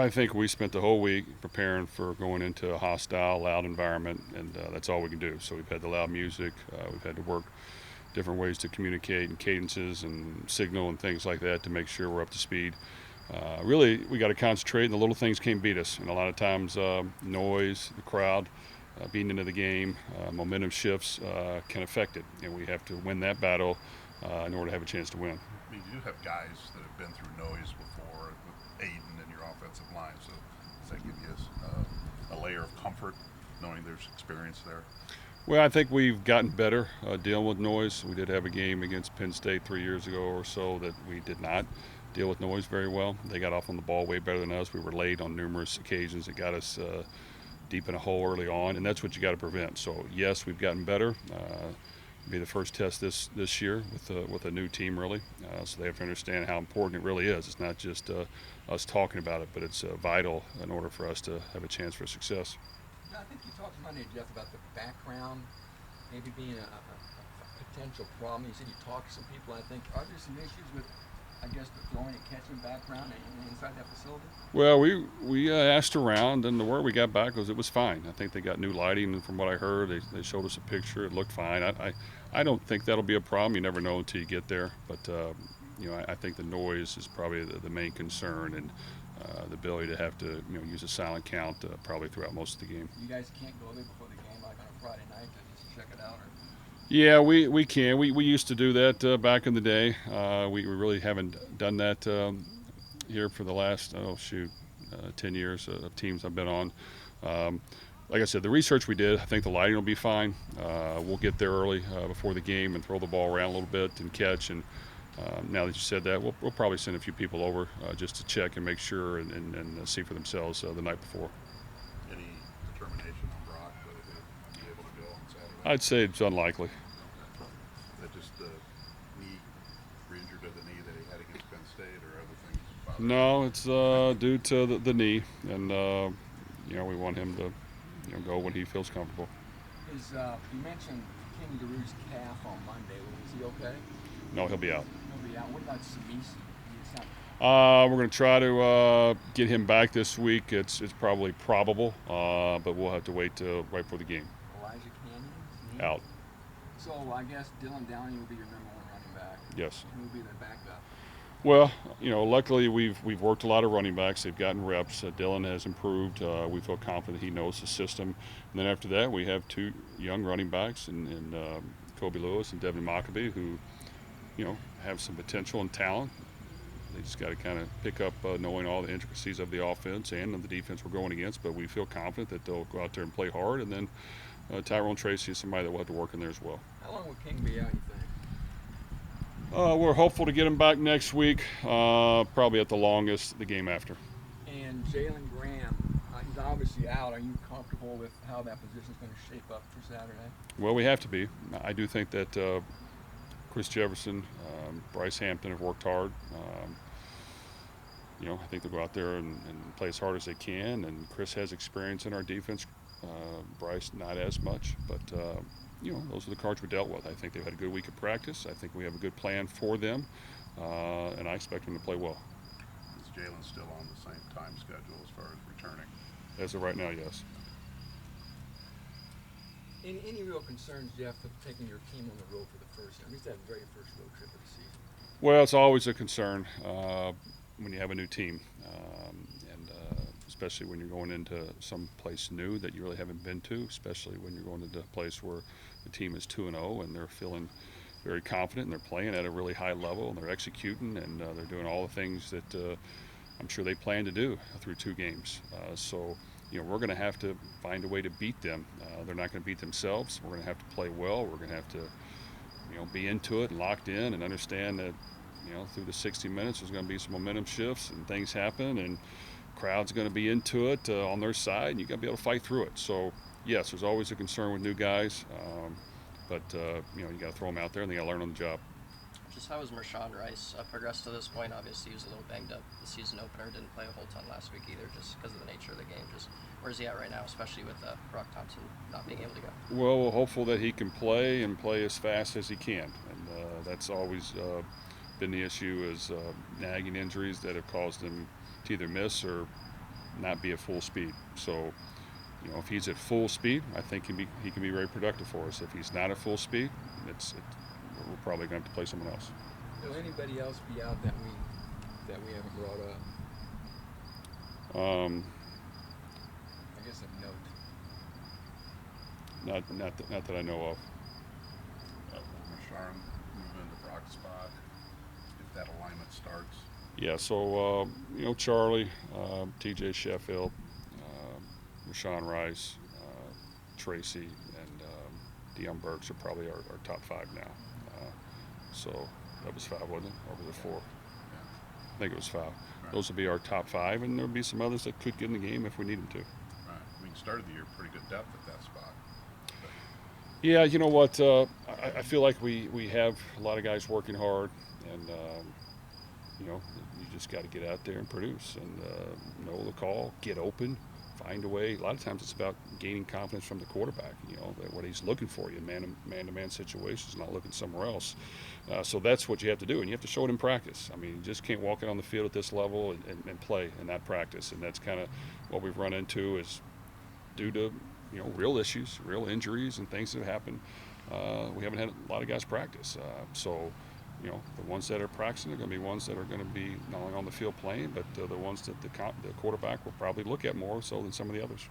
I think we spent the whole week preparing for going into a hostile, loud environment, and that's all we can do. So we've had the loud music, we've had to work different ways to communicate and cadences and signal and things like that to make sure we're up to speed. Really, we got to concentrate, and the little things can't beat us. And a lot of times, noise, the crowd, being into the game, momentum shifts can affect it, and we have to win that battle in order to have a chance to win. I mean, you do have guys that have been through noise before with Aiden and your offensive line, so does that give you a layer of comfort knowing there's experience there? Well, I think we've gotten better dealing with noise. We did have a game against Penn State 3 years ago or so that we did not deal with noise very well. They got off on the ball way better than us. We were late on numerous occasions. It got us deep in a hole early on, and that's what you got to prevent. So yes, we've gotten better. Be the first test this year with a new team really. So they have to understand how important it really is. It's not just us talking about it, but it's vital in order for us to have a chance for success. Yeah, I think you talked Monday, Jeff, about the background maybe being a potential problem. You said you talked to some people. I think are there some issues with, I guess, the throwing and catching background inside that facility? Well, we asked around, and the word we got back was it was fine. I think they got new lighting, and from what I heard, they showed us a picture. It looked fine. I don't think that'll be a problem. You never know until you get there. But I think the noise is probably the main concern, and the ability to have to use a silent count probably throughout most of the game. You guys can't go there before the game, like on a Friday night, to just check it out, or Yeah, we can. We used to do that back in the day. We really haven't done that here for the last 10 years of teams I've been on. Um, like I said, the research we did, I think the lighting will be fine. We'll get there early before the game and throw the ball around a little bit and catch. And now that you said that, we'll probably send a few people over just to check and make sure and see for themselves the night before. Any determination on Brock whether he'll be able to go on Saturday? I'd say it's unlikely. Okay. Is that just the knee, re-injured of the knee that he had against Penn State, or other things bothering him? No, it's due to the knee, and we want him to go when he feels comfortable. is you mentioned King Daru's calf on Monday. Is he okay? No, he'll be out. He'll be out. What about Samisi? We're going to try to get him back this week. It's probably probable, but we'll have to wait till right before the game. Elijah Canyon? Out. So I guess Dylan Downey will be your number one running back. Yes. Who will be the backup? Well, luckily we've worked a lot of running backs. They've gotten reps. Dylan has improved. We feel confident he knows the system. And then after that, we have two young running backs in Kobe Lewis and Devin Mockabee who, have some potential and talent. They just got to kind of pick up knowing all the intricacies of the offense and of the defense we're going against. But we feel confident that they'll go out there and play hard. And then Tyrone Tracy is somebody that will have to work in there as well. How long will King be out, you think? We're hopeful to get him back next week, probably at the longest the game after. And Jalen Graham, he's obviously out. Are you comfortable with how that position is going to shape up for Saturday? Well, we have to be. I do think that Chris Jefferson, Bryce Hampton have worked hard. I think they'll go out there and play as hard as they can. And Chris has experience in our defense. Bryce not as much, but those are the cards we dealt with. I think they've had a good week of practice. I think we have a good plan for them, and I expect them to play well. Is Jalen still on the same time schedule as far as returning? As of right now, yes. Any real concerns, Jeff, with taking your team on the road for the first time? At least that very first road trip of the season. Well, it's always a concern when you have a new team, and especially when you're going into some place new that you really haven't been to, especially when you're going into a place where the team is 2-0 and they're feeling very confident and they're playing at a really high level and they're executing and they're doing all the things that I'm sure they plan to do through two games. So we're going to have to find a way to beat them. They're not going to beat themselves. We're going to have to play well. We're going to have to be into it and locked in and understand that through the 60 minutes there's going to be some momentum shifts and things happen and crowd's going to be into it on their side, and you got to be able to fight through it. So yes, there's always a concern with new guys, but you got to throw them out there and they got to learn on the job. Just how has Mershawn Rice progressed to this point? Obviously, he was a little banged up the season opener. Didn't play a whole ton last week either, just because of the nature of the game. Just where's he at right now, especially with Brock Thompson not being able to go? Well, we're hopeful that he can play and play as fast as he can, and that's always been the issue is nagging injuries that have caused him to either miss or not be at full speed. So, you know, if he's at full speed, I think he can be very productive for us. If he's not at full speed, we're probably going to have to play someone else. Will anybody else be out that we haven't brought up? Um, I guess a note. not that I know of. Marchand move into Brock's spot if that alignment starts. Yeah, so you know, Charlie, T.J. Sheffield, Rashawn Rice, Tracy, and Deion Burks are probably our top five now. So that was five, wasn't it? Or was it four? Yeah. I think it was five. Right. Those would be our top five, and there'll be some others that could get in the game if we need them to. Right. I mean, started the year pretty good depth at that spot. But Yeah, you know what? I feel like we have a lot of guys working hard, and you know, you just got to get out there and produce and know the call, get open, find a way. A lot of times it's about gaining confidence from the quarterback, you know, that what he's looking for you in man-to-man situations, not looking somewhere else. So that's what you have to do, and you have to show it in practice. I mean, you just can't walk it on the field at this level and play and not practice, and that's kind of what we've run into is due to, you know, real issues, real injuries and things that have happened. We haven't had a lot of guys practice. So, you know, the ones that are practicing are going to be ones that are going to be not only on the field playing, but the ones that the quarterback will probably look at more so than some of the others.